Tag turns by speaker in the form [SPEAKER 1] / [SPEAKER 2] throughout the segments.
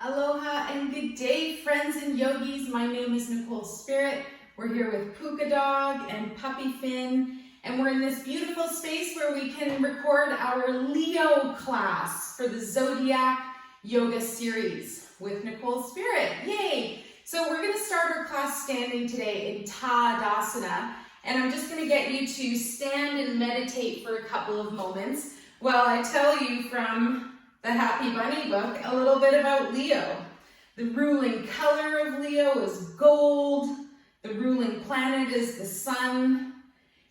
[SPEAKER 1] Aloha and good day, friends and yogis. My name is Nicole Spirit. We're here with Puka Dog and Puppy Finn, and we're in this beautiful space where we can record our Leo class for the Zodiac Yoga series with Nicole Spirit. Yay! So we're going to start our class standing today in Tadasana, and I'm just going to get you to stand and meditate for a couple of moments while I tell you from the Happy Bunny book a little bit about Leo. The ruling color of Leo is gold. The ruling planet is the sun.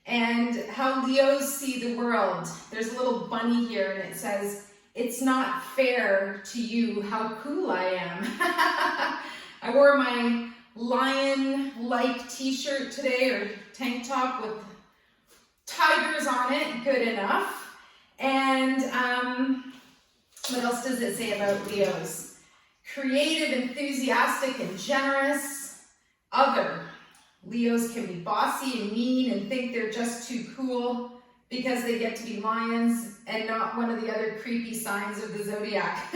[SPEAKER 1] And how Leos see the world. There's a little bunny here and it says, "It's not fair to you how cool I am." I wore my lion-like t-shirt today, or tank top with tigers on it, good enough. And what else does it say about Leos? Creative, enthusiastic, and generous. Other. Leos can be bossy and mean and think they're just too cool because they get to be lions and not one of the other creepy signs of the zodiac.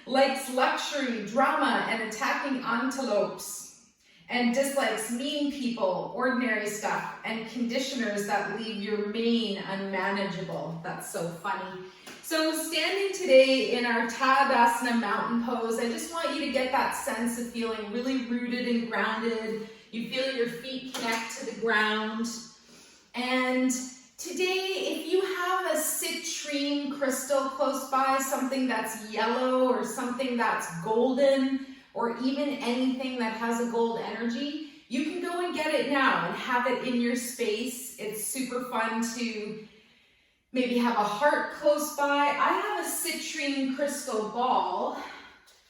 [SPEAKER 1] Likes luxury, drama, and attacking antelopes. And dislikes mean people, ordinary stuff, and conditioners that leave your mane unmanageable. That's so funny. So standing today in our Tadasana mountain pose, I just want you to get that sense of feeling really rooted and grounded. You feel your feet connect to the ground. And today, if you have a citrine crystal close by, something that's yellow or something that's golden, or even anything that has a gold energy, you can go and get it now and have it in your space. It's super fun to maybe have a heart close by. I have a citrine crystal ball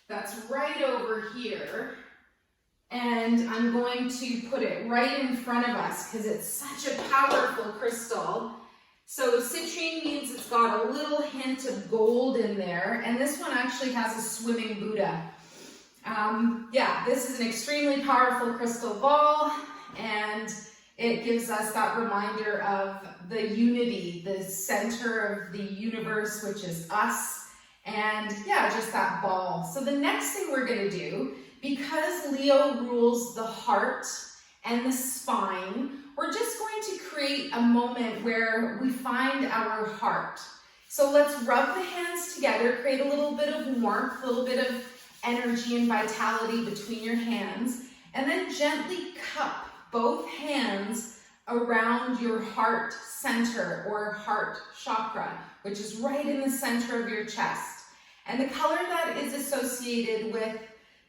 [SPEAKER 1] that's right over here. And I'm going to put it right in front of us because it's such a powerful crystal. So citrine means it's got a little hint of gold in there. And this one actually has a swimming Buddha. This is an extremely powerful crystal ball. And it gives us that reminder of the unity, the center of the universe, which is us. And just that ball. So the next thing we're going to do, because Leo rules the heart and the spine, we're just going to create a moment where we find our heart. So let's rub the hands together, create a little bit of warmth, a little bit of energy and vitality between your hands, and then gently cup both hands around your heart center or heart chakra, which is right in the center of your chest. And the color that is associated with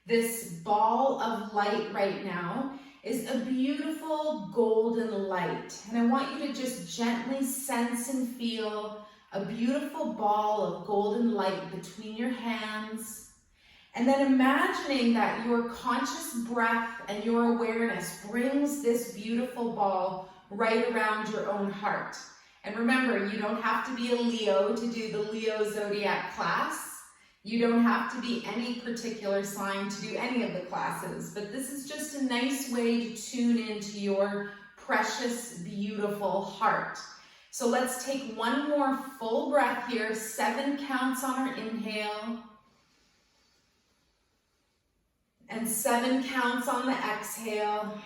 [SPEAKER 1] this ball of light right now is a beautiful golden light. And I want you to just gently sense and feel a beautiful ball of golden light between your hands. And then imagining that your conscious breath and your awareness brings this beautiful ball right around your own heart. And remember, you don't have to be a Leo to do the Leo Zodiac class. You don't have to be any particular sign to do any of the classes, but this is just a nice way to tune into your precious, beautiful heart. So let's take one more full breath here, 7 counts on our inhale, and 7 counts on the exhale.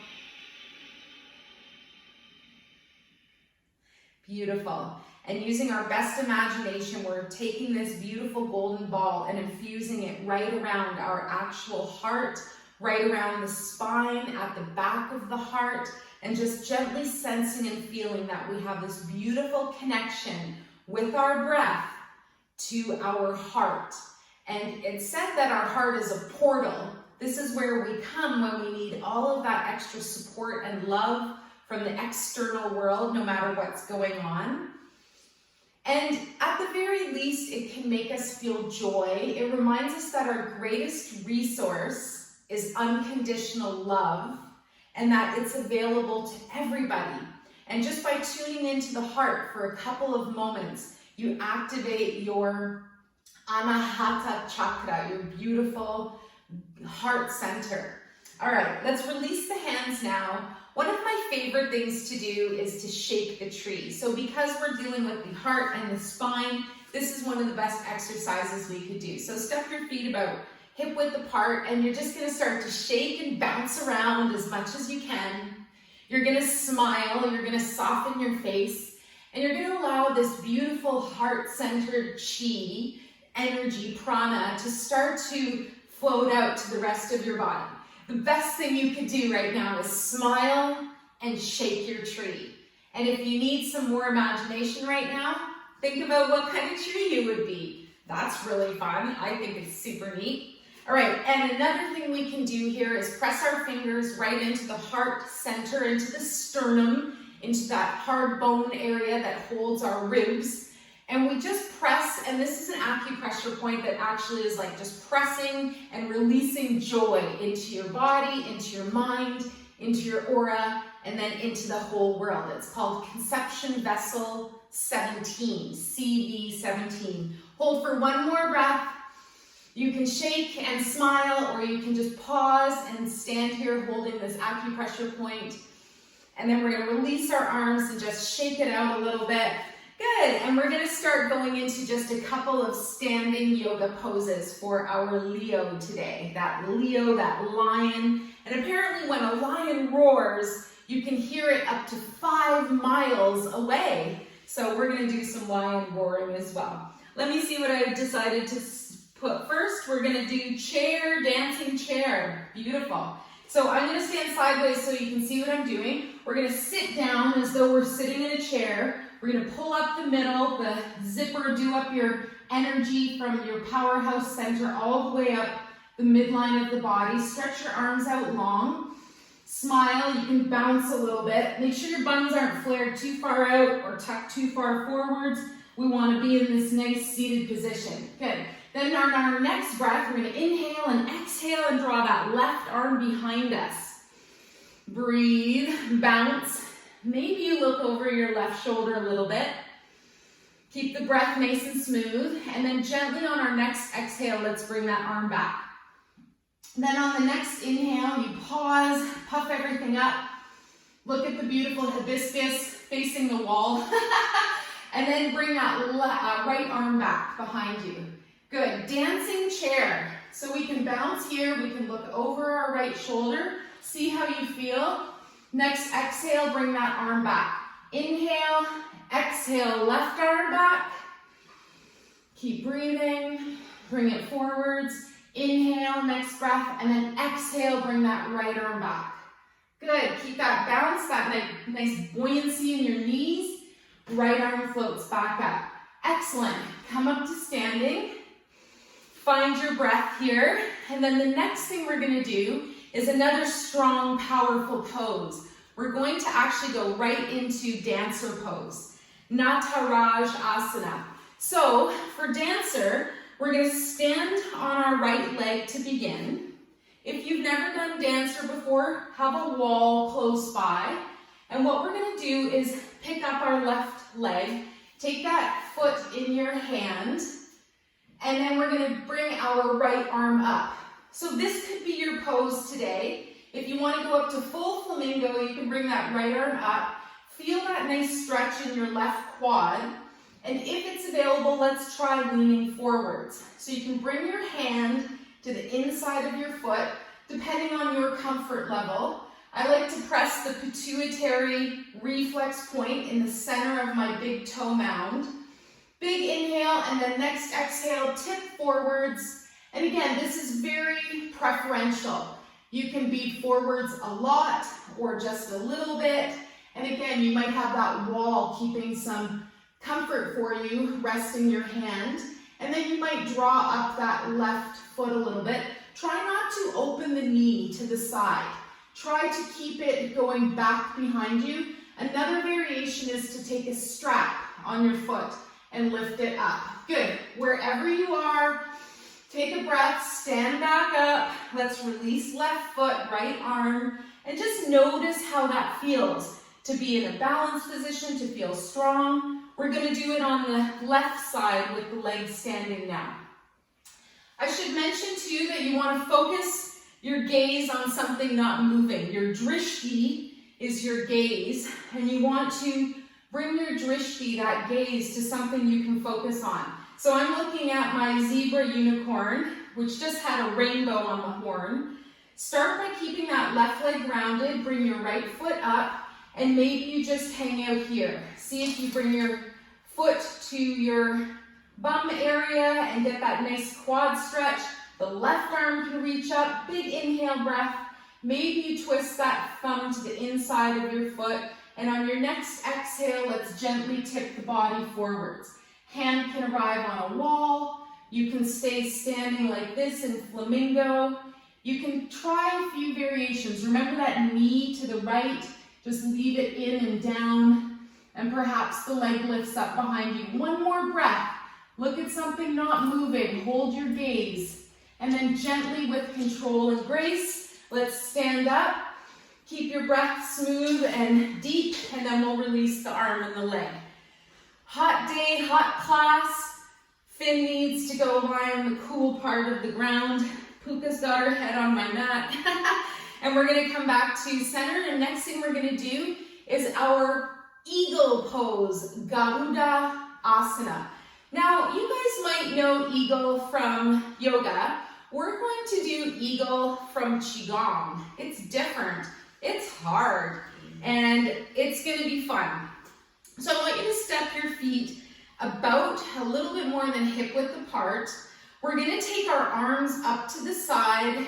[SPEAKER 1] Beautiful. And using our best imagination, we're taking this beautiful golden ball and infusing it right around our actual heart, right around the spine, at the back of the heart, and just gently sensing and feeling that we have this beautiful connection with our breath to our heart. And it's said that our heart is a portal. This is where we come when we need all of that extra support and love from the external world, no matter what's going on. And at the very least, it can make us feel joy. It reminds us that our greatest resource is unconditional love and that it's available to everybody. And just by tuning into the heart for a couple of moments, you activate your Anahata chakra, your beautiful heart center. All right, let's release the hands now. One of my favorite things to do is to shake the tree. So because we're dealing with the heart and the spine, this is one of the best exercises we could do. So step your feet about hip width apart, and you're just gonna start to shake and bounce around as much as you can. You're gonna smile, you're gonna soften your face, and you're gonna allow this beautiful heart-centered chi, energy, prana, to start to float out to the rest of your body. The best thing you could do right now is smile and shake your tree. And if you need some more imagination right now, think about what kind of tree you would be. That's really fun. I think it's super neat. All right, and another thing we can do here is press our fingers right into the heart center, into the sternum, into that hard bone area that holds our ribs. And we just press, and this is an acupressure point that actually is like just pressing and releasing joy into your body, into your mind, into your aura, and then into the whole world. It's called Conception Vessel 17, CV17. Hold for one more breath. You can shake and smile, or you can just pause and stand here holding this acupressure point. And then we're gonna release our arms and just shake it out a little bit. Good, and we're gonna start going into just a couple of standing yoga poses for our Leo today. That Leo, that lion. And apparently when a lion roars, you can hear it up to 5 miles away. So we're gonna do some lion roaring as well. Let me see what I've decided to put first. We're gonna do chair, dancing chair. Beautiful. So I'm gonna stand sideways so you can see what I'm doing. We're gonna sit down as though we're sitting in a chair. We're gonna pull up the middle, the zipper, do up your energy from your powerhouse center all the way up the midline of the body. Stretch your arms out long. Smile, you can bounce a little bit. Make sure your buns aren't flared too far out or tucked too far forwards. We wanna be in this nice seated position. Good. Then on our next breath, we're gonna inhale and exhale and draw that left arm behind us. Breathe, bounce. Maybe you look over your left shoulder a little bit. Keep the breath nice and smooth. And then gently on our next exhale, let's bring that arm back. Then on the next inhale, you pause, puff everything up. Look at the beautiful hibiscus facing the wall. And then bring that right arm back behind you. Good, dancing chair. So we can bounce here, we can look over our right shoulder, see how you feel. Next exhale, bring that arm back. Inhale, exhale, left arm back. Keep breathing, bring it forwards. Inhale, next breath, and then exhale, bring that right arm back. Good, keep that bounce, that nice buoyancy in your knees. Right arm floats back up. Excellent, come up to standing. Find your breath here, and then the next thing we're gonna do is another strong, powerful pose. We're going to actually go right into dancer pose, Nataraj Asana. So for dancer, we're gonna stand on our right leg to begin. If you've never done dancer before, have a wall close by. And what we're gonna do is pick up our left leg, take that foot in your hand, and then we're gonna bring our right arm up. So this could be your pose today. If you wanna go up to full flamingo, you can bring that right arm up. Feel that nice stretch in your left quad. And if it's available, let's try leaning forwards. So you can bring your hand to the inside of your foot, depending on your comfort level. I like to press the pituitary reflex point in the center of my big toe mound. Big inhale, and then next exhale, tip forwards. And again, this is very preferential. You can be forwards a lot or just a little bit. And again, you might have that wall keeping some comfort for you, resting your hand. And then you might draw up that left foot a little bit. Try not to open the knee to the side. Try to keep it going back behind you. Another variation is to take a strap on your foot and lift it up. Good. Wherever you are, take a breath, stand back up. Let's release left foot, right arm, and just notice how that feels to be in a balanced position, to feel strong. We're going to do it on the left side with the legs standing now. I should mention too that you want to focus your gaze on something not moving. Your drishti is your gaze, and you want to bring your drishti, that gaze, to something you can focus on. So I'm looking at my zebra unicorn which just had a rainbow on the horn. Start by keeping that left leg grounded, bring your right foot up, and maybe you just hang out here. See if you bring your foot to your bum area and get that nice quad stretch. The left arm can reach up, big inhale breath. Maybe you twist that thumb to the inside of your foot, and on your next exhale, let's gently tip the body forwards. Hand can arrive on a wall. You can stay standing like this in flamingo. You can try a few variations. Remember that knee to the right, just leave it in and down, and perhaps the leg lifts up behind you. One more breath. Look at something not moving, hold your gaze, and then gently with control and grace, let's stand up. Keep your breath smooth and deep, and then we'll release the arm and the leg. Hot day, hot class. Finn needs to go lie on the cool part of the ground. Puka's got her head on my mat. And we're gonna come back to center, and next thing we're gonna do is our eagle pose, Garuda Asana. Now, you guys might know eagle from yoga. We're going to do eagle from QiGong. It's different, it's hard, and it's gonna be fun. So I want you to step your feet about a little bit more than hip width apart. We're gonna take our arms up to the side.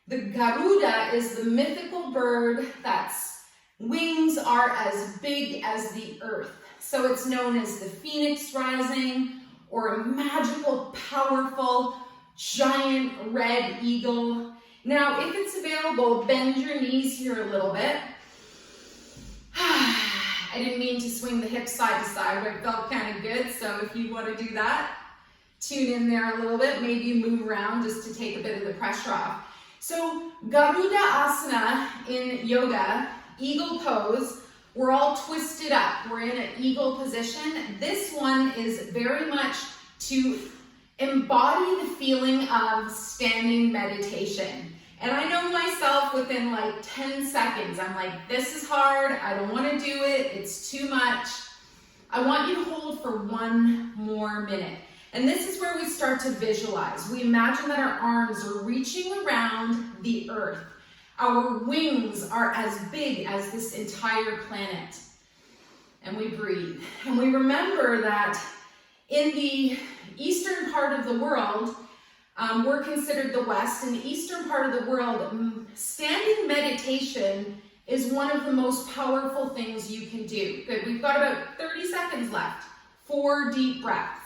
[SPEAKER 1] The Garuda is the mythical bird that's wings are as big as the earth. So it's known as the phoenix rising, or a magical, powerful, giant red eagle. Now, if it's available, bend your knees here a little bit. I didn't mean to swing the hips side to side, but it felt kind of good. So if you want to do that, tune in there a little bit. Maybe move around just to take a bit of the pressure off. So Garuda Asana in yoga, eagle pose, we're all twisted up. We're in an eagle position. This one is very much to embody the feeling of standing meditation. And I know myself within like 10 seconds, I'm like, this is hard. I don't want to do it. It's too much. I want you to hold for one more minute. And this is where we start to visualize. We imagine that our arms are reaching around the earth. Our wings are as big as this entire planet. And we breathe. And we remember that in the eastern part of the world, we're considered the West. In the eastern part of the world, standing meditation is one of the most powerful things you can do. Good, we've got about 30 seconds left. 4 deep breaths.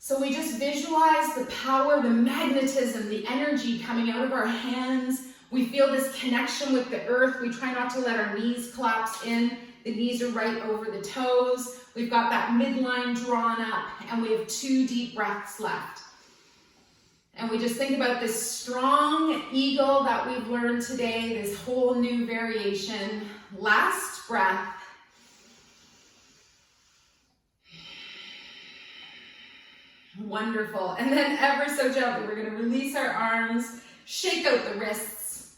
[SPEAKER 1] So we just visualize the power, the magnetism, the energy coming out of our hands. We feel this connection with the earth. We try not to let our knees collapse in. The knees are right over the toes. We've got that midline drawn up, and we have 2 deep breaths left. And we just think about this strong eagle that we've learned today, this whole new variation. Last breath. Wonderful. And then ever so gently, we're going to release our arms, shake out the wrists,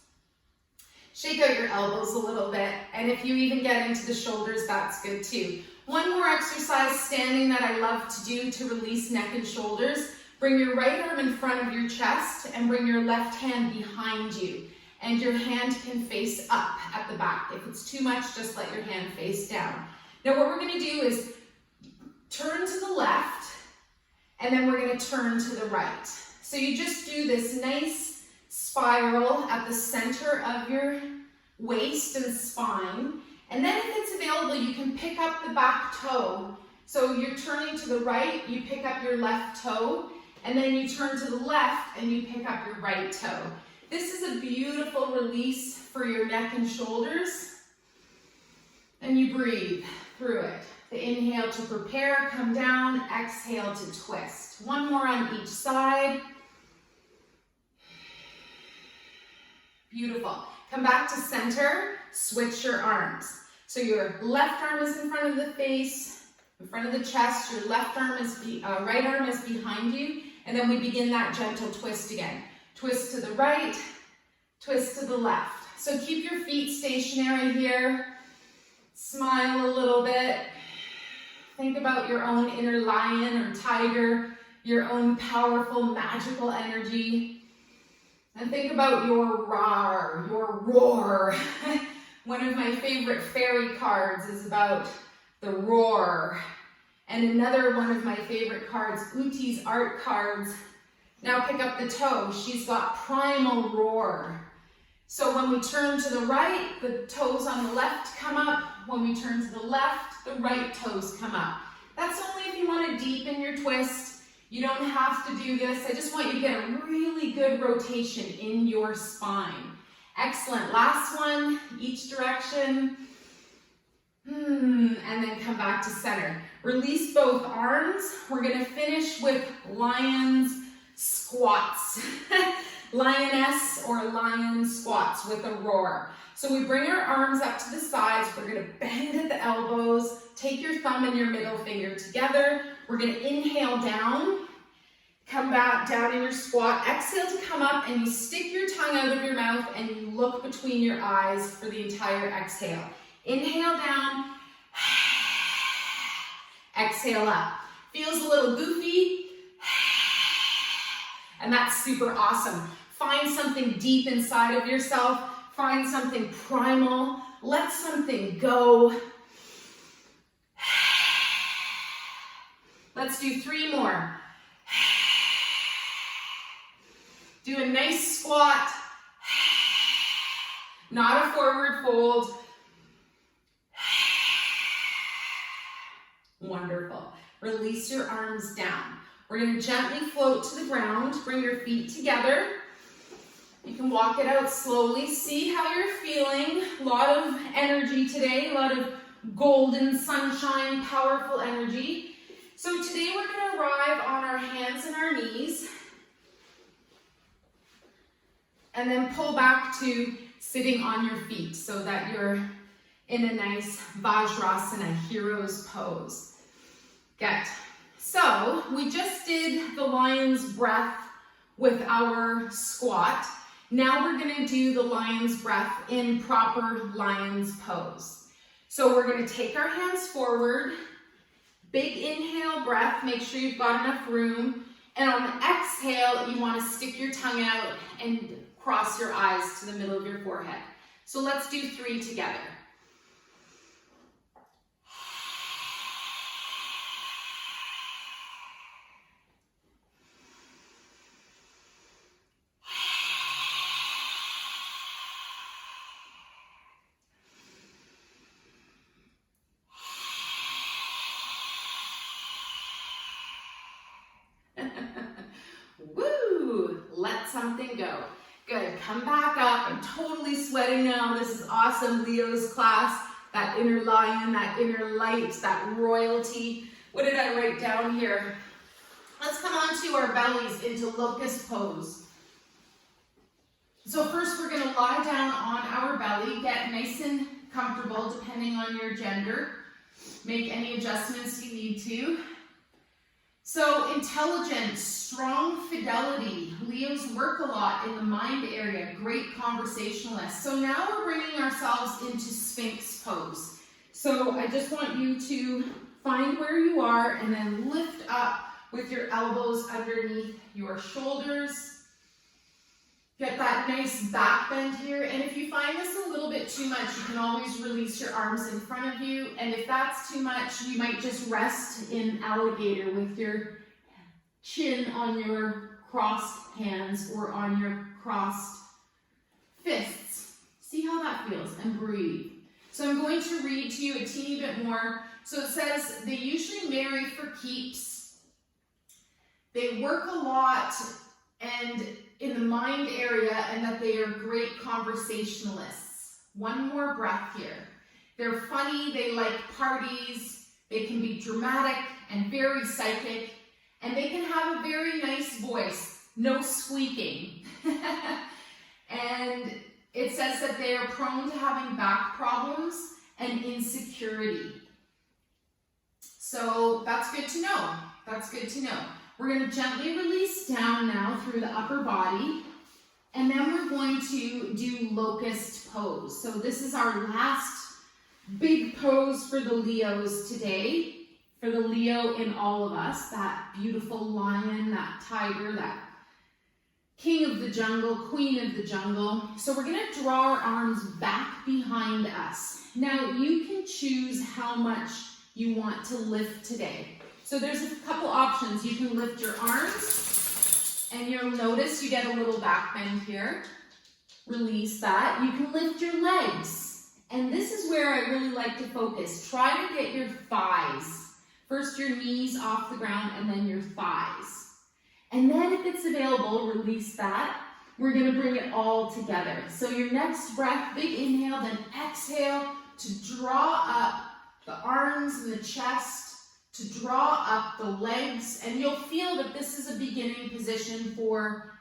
[SPEAKER 1] shake out your elbows a little bit. And if you even get into the shoulders, that's good too. One more exercise standing that I love to do to release neck and shoulders. Bring your right arm in front of your chest and bring your left hand behind you. And your hand can face up at the back. If it's too much, just let your hand face down. Now what we're going to do is turn to the left, and then we're going to turn to the right. So you just do this nice spiral at the center of your waist and spine. And then if it's available, you can pick up the back toe. So you're turning to the right, you pick up your left toe, and then you turn to the left and you pick up your right toe. This is a beautiful release for your neck and shoulders. And you breathe through it. The inhale to prepare, come down, exhale to twist. One more on each side. Beautiful. Come back to center, switch your arms. So your left arm is in front of the face, in front of the chest, your left arm is, right arm is behind you, and then we begin that gentle twist again. Twist to the right, twist to the left. So keep your feet stationary here, smile a little bit. Think about your own inner lion or tiger your own powerful, magical energy. And think about your roar, your roar. One of my favorite fairy cards is about the roar. And another one of my favorite cards, Uti's art cards. Now pick up the toe. She's got primal roar. So when we turn to the right, the toes on the left come up. When we turn to the left, the right toes come up. That's only if you want to deepen your twist. You don't have to do this. I just want you to get a really good rotation in your spine. Excellent. Last one, each direction. And then come back to center. Release both arms. We're going to finish with lion's squats. Lioness or lion squats with a roar. So we bring our arms up to the sides. We're going to bend at the elbows. Take your thumb and your middle finger together. We're going to inhale down. Come back down in your squat. Exhale to come up, and you stick your tongue out of your mouth and you look between your eyes for the entire exhale. Inhale down. Exhale up. Feels a little goofy. And that's super awesome. Find something deep inside of yourself. Find something primal. Let something go. Let's do 3 more. Do a nice squat. Not a forward fold. Wonderful. Release your arms down. We're going to gently float to the ground. Bring your feet together. You can walk it out slowly. See how you're feeling. A lot of energy today. A lot of golden sunshine, powerful energy. So today we're going to arrive on our hands and our knees. And then pull back to sitting on your feet so that you're in a nice Vajrasana, hero's pose. Good. So we just did the lion's breath with our squat. Now we're going to do the lion's breath in proper lion's pose. So we're going to take our hands forward. Big inhale breath. Make sure you've got enough room. And on the exhale, you want to stick your tongue out and cross your eyes to the middle of your forehead. So let's do 3 together. Woo! Let something go. Good. Come back up. I'm totally sweating now. This is awesome. Leo's class. That inner lion, that inner light, that royalty. What did I write down here? Let's come onto our bellies into locust pose. So first we're going to lie down on our belly. Get nice and comfortable depending on your gender. Make any adjustments you need to. So intelligence, strong fidelity. Leos work a lot in the mind area, great conversationalists. So now we're bringing ourselves into Sphinx pose. So I just want you to find where you are and then lift up with your elbows underneath your shoulders. Get that nice back bend here. And if you find this a little bit too much, you can always release your arms in front of you. And if that's too much, you might just rest in alligator with your chin on your crossed hands or on your crossed fists. See how that feels and breathe. So I'm going to read to you a teeny bit more. So it says, they usually marry for keeps. They work a lot and in the mind area, and that they are great conversationalists. One more breath here. They're funny, they like parties, they can be dramatic and very psychic, and they can have a very nice voice, no squeaking. And it says that they are prone to having back problems and insecurity. So that's good to know. That's good to know. We're going to gently release down now through the upper body, and then we're going to do locust pose. So this is our last big pose for the Leos today. for the Leo in all of us, that beautiful lion, that tiger, that king of the jungle, queen of the jungle. So we're gonna draw our arms back behind us. Now you can choose how much you want to lift today. So there's a couple options. You can lift your arms and you'll notice you get a little back bend here. Release that. You can lift your legs. And this is where I really like to focus. Try to get your thighs. First your knees off the ground and then your thighs. And then if it's available, release that. We're gonna bring it all together. So your next breath, big inhale, then exhale to draw up the arms and the chest, to draw up the legs. And you'll feel that this is a beginning position for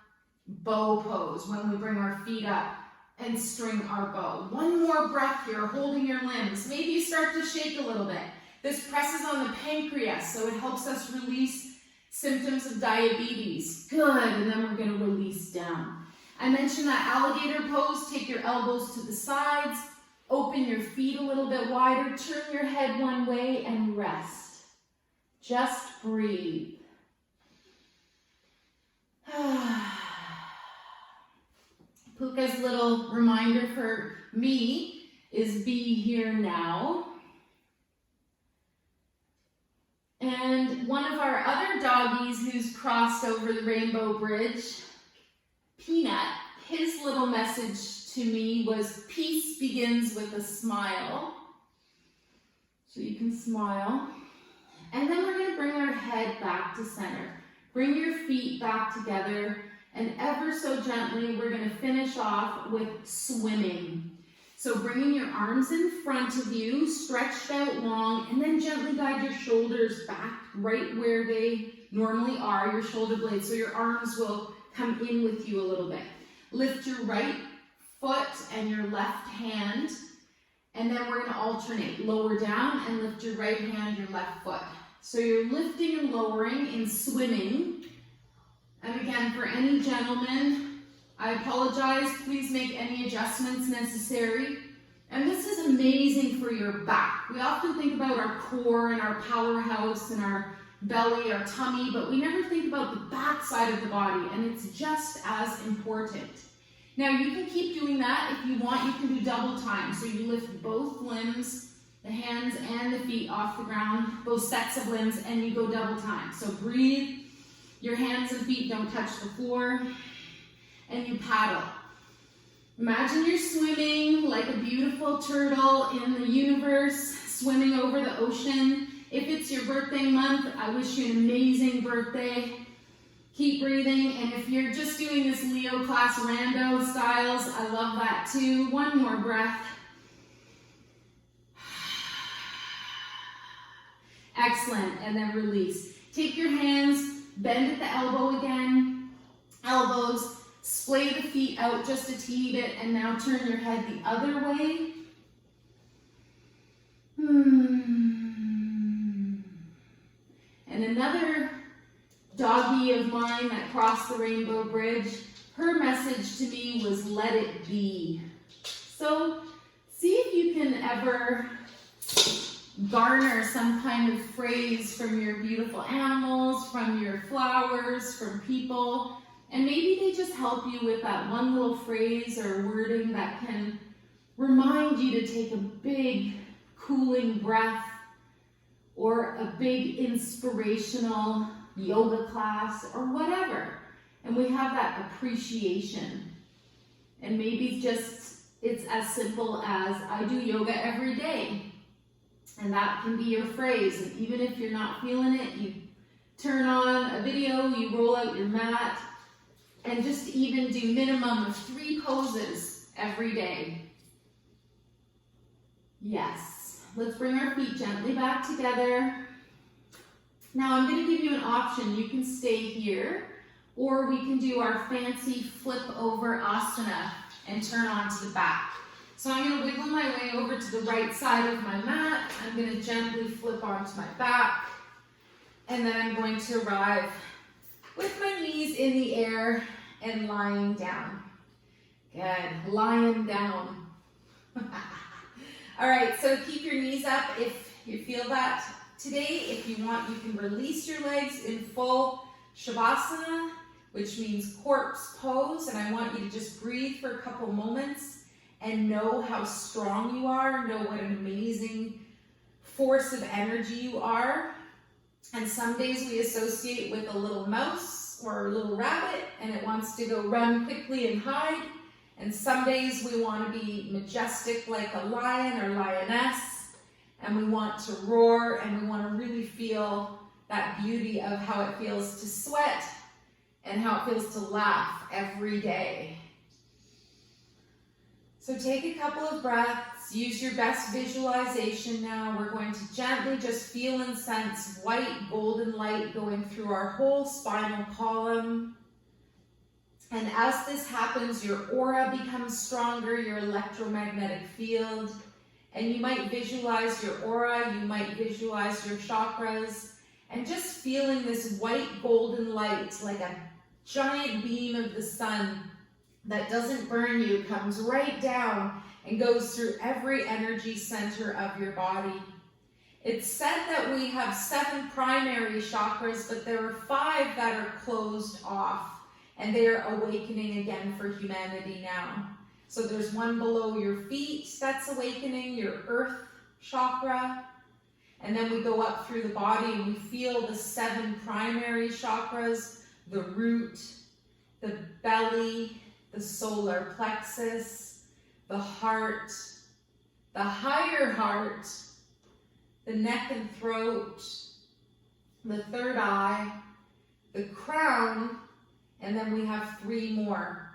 [SPEAKER 1] bow pose when we bring our feet up and string our bow. One more breath here, holding your limbs. Maybe you start to shake a little bit. This presses on the pancreas, so it helps us release symptoms of diabetes. Good, and then we're gonna release down. I mentioned that alligator pose. Take your elbows to the sides, open your feet a little bit wider, turn your head one way and rest. Just breathe. Puka's little reminder for me is be here now. And one of our other doggies who's crossed over the rainbow bridge, Peanut, his little message to me was peace begins with a smile. So you can smile. And then we're going to bring our head back to center. Bring your feet back together, and ever so gently we're going to finish off with swimming. So bringing your arms in front of you, stretched out long, and then gently guide your shoulders back right where they normally are, your shoulder blades, so your arms will come in with you a little bit. Lift your right foot and your left hand, and then we're going to alternate. Lower down and lift your right hand, your left foot. So you're lifting and lowering in swimming. And again, for any gentlemen, I apologize, please make any adjustments necessary. And this is amazing for your back. We often think about our core and our powerhouse and our belly, our tummy, but we never think about the back side of the body, and it's just as important. Now you can keep doing that. If you want, you can do double time. So you lift both limbs, the hands and the feet off the ground, both sets of limbs, and you go double time. So breathe, your hands and feet don't touch the floor, and you paddle. Imagine you're swimming like a beautiful turtle in the universe, swimming over the ocean. If it's your birthday month, I wish you an amazing birthday. Keep breathing, and if you're just doing this Leo class rando styles, I love that too. One more breath. Excellent, and then release. Take your hands, bend at the elbow again, elbows, splay the feet out just a teeny bit, and now turn your head the other way. And another doggie of mine that crossed the rainbow bridge, her message to me was let it be. So see if you can ever garner some kind of phrase from your beautiful animals, from your flowers, from people, and maybe they just help you with that one little phrase or wording that can remind you to take a big cooling breath, or a big inspirational yoga class, or whatever. And we have that appreciation. And maybe it's as simple as, I do yoga every day. And that can be your phrase. And even if you're not feeling it, you turn on a video, you roll out your mat, and just even do minimum of 3 poses every day. Yes. Let's bring our feet gently back together. Now I'm going to give you an option. You can stay here, or we can do our fancy flip over asana and turn onto the back. So I'm going to wiggle my way over to the right side of my mat. I'm going to gently flip onto my back, and then I'm going to arrive with my knees in the air and lying down. Good, lying down. All right, so keep your knees up if you feel that Today, if you want, you can release your legs in full Shavasana, which means corpse pose, and I want you to just breathe for a couple moments and know how strong you are, know what an amazing force of energy you are. And some days we associate with a little mouse or a little rabbit, and it wants to go run quickly and hide. And some days we want to be majestic like a lion or lioness, and we want to roar, and we want to really feel that beauty of how it feels to sweat and how it feels to laugh every day. So take a couple of breaths, use your best visualization now. We're going to gently just feel and sense white golden light going through our whole spinal column. And as this happens, your aura becomes stronger, your electromagnetic field. And you might visualize your aura, you might visualize your chakras, and just feeling this white golden light like a giant beam of the sun that doesn't burn you, comes right down and goes through every energy center of your body. It's said that we have 7 primary chakras, but there are 5 that are closed off, and they are awakening again for humanity now. So there's one below your feet that's awakening, your earth chakra. And then we go up through the body and we feel the 7 primary chakras, the root, the belly, the solar plexus, the heart, the higher heart, the neck and throat, the third eye, the crown, and then we have 3 more.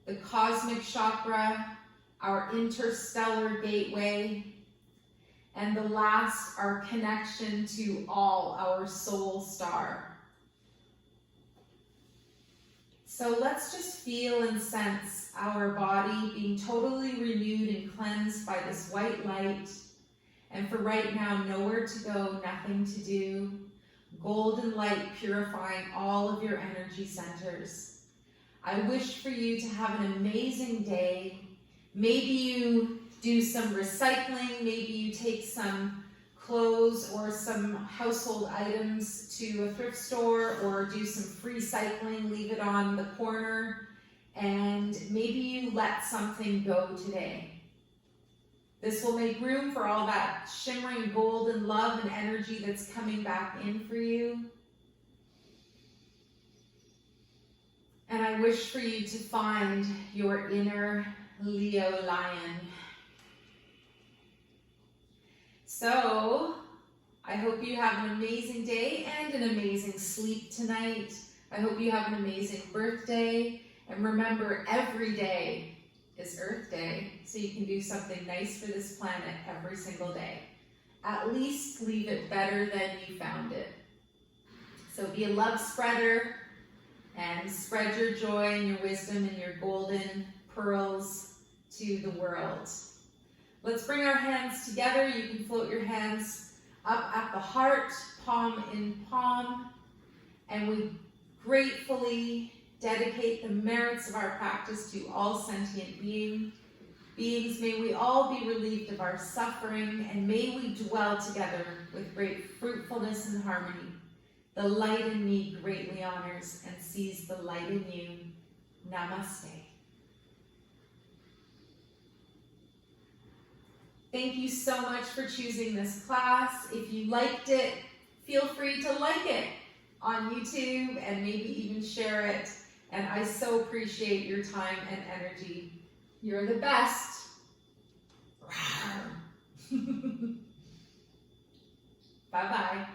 [SPEAKER 1] The cosmic chakra, our interstellar gateway, and the last, our connection to all, our soul star. So let's just feel and sense our body being totally renewed and cleansed by this white light. And for right now, nowhere to go, nothing to do. Golden light purifying all of your energy centers. I wish for you to have an amazing day. Maybe you do some recycling, maybe you take some clothes or some household items to a thrift store, or do some free cycling, leave it on the corner, and maybe you let something go today. This will make room for all that shimmering golden love and energy that's coming back in for you. And I wish for you to find your inner Leo lion. So, I hope you have an amazing day and an amazing sleep tonight. I hope you have an amazing birthday. And remember, every day is Earth Day, so you can do something nice for this planet every single day. At least leave it better than you found it. So be a love spreader, and spread your joy and your wisdom and your golden pearls to the world. Let's bring our hands together. You can float your hands up at the heart, palm in palm, and we gratefully dedicate the merits of our practice to all sentient beings. May we all be relieved of our suffering, and may we dwell together with great fruitfulness and harmony. The light in me greatly honors and sees the light in you. Namaste. Thank you so much for choosing this class. If you liked it, feel free to like it on YouTube and maybe even share it. And I so appreciate your time and energy. You're the best. Bye-bye.